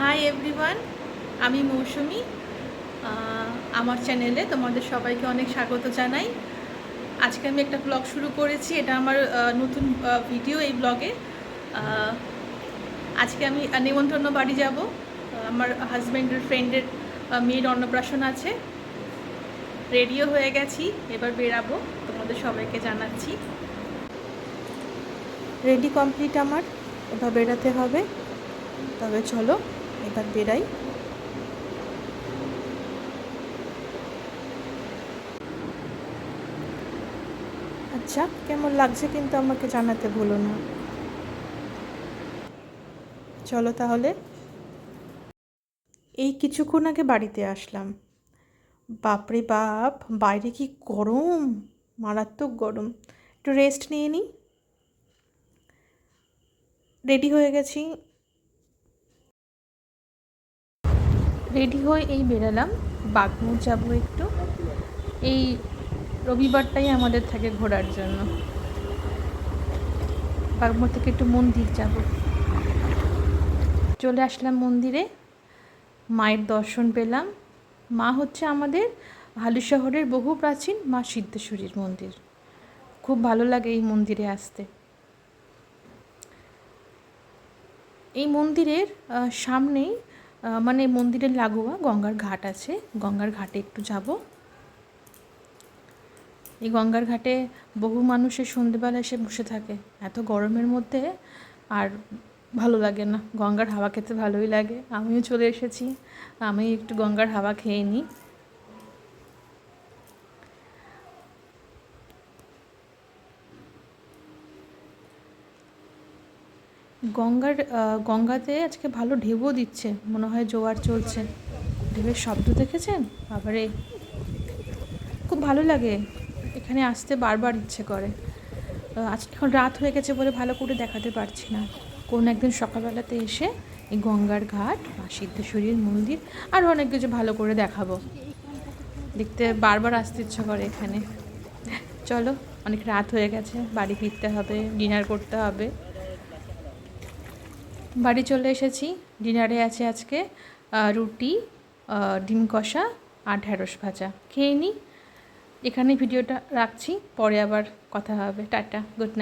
Hi everyone, আমি মৌসুমি। আমার চ্যানেলে তোমাদের সবাইকে অনেক স্বাগত জানাই। আজকে আমি একটা ব্লগ শুরু করেছি, এটা আমার নতুন ভিডিও। এই ব্লগে আজকে আমি নিমন্ত্রণ বাড়ি যাব। আমার হাজব্যান্ডের ফ্রেন্ডের মেয়ের অন্নপ্রাশন আছে। রেডিও হয়ে গেছি, এবার বেরাবো, তোমাদের সবাইকে জানাচ্ছি। রেডি কমপ্লিট আমার, এবার বেরাতে হবে। তবে চলো এবার বেরাই। আচ্ছা, কেমন লাগছে কিন্তু আমাকে জানাতে ভুলো না। চলো তাহলে। এই কিছুক্ষণ আগে বাড়িতে আসলাম। বাপরে বাপ, বাইরে কি গরম, মারাত্মক গরম। একটু রেস্ট নিয়ে নিই। রেডি হয়ে গেছি। রেডি হয়ে এই বেরালাম, বাগমুড় যাবো একটু। এই রবিবারটাই আমাদের থাকে ঘোরার জন্য। বাগমুড় থেকে একটু মন্দির যাব। চলে আসলাম মন্দিরে, মায়ের দর্শন পেলাম। মা হচ্ছে আমাদের হালিশহরের বহু প্রাচীন মা সিদ্ধেশ্বরীর মন্দির। খুব ভালো লাগে এই মন্দিরে আসতে। এই মন্দিরের সামনেই মানে মন্দিরের লাগোয়া গঙ্গার ঘাট আছে। গঙ্গার ঘাটে একটু যাব। এই গঙ্গার ঘাটে বহু মানুষের সন্ধেবেলা এসে বসে থাকে। এত গরমের মধ্যে আর ভালো লাগে না, গঙ্গার হাওয়া খেতে ভালোই লাগে। আমিও চলে এসেছি, আমি একটু গঙ্গার হাওয়া খেয়ে নিই। গঙ্গাতে আজকে ভালো ঢেউও দিচ্ছে, মনে হয় জোয়ার চলছে। ঢেউয়ের শব্দ দেখেছেন? বাবারে, খুব ভালো লাগে। এখানে আসতে বারবার ইচ্ছে করে। আজ এখন রাত হয়ে গেছে বলে ভালো করে দেখাতে পারছি না। কোন একদিন সকালবেলাতে এসে এই গঙ্গার ঘাট বা সিদ্ধেশ্বরীর মন্দির আর অনেক কিছু ভালো করে দেখাবো। দেখতে বারবার আসতে ইচ্ছে করে এখানে। চলো, অনেক রাত হয়ে গেছে, বাড়ি ফিরতে হবে, ডিনার করতে হবে। বাড়ি চলে এসেছি। ডিনারে আছে আজকে রুটি, ডিম কষা আর ঢ্যাঁড়স ভাজা। খেয়ে নিই। এখানে ভিডিওটা রাখছি, পরে আবার কথা হবে। Tata, good night.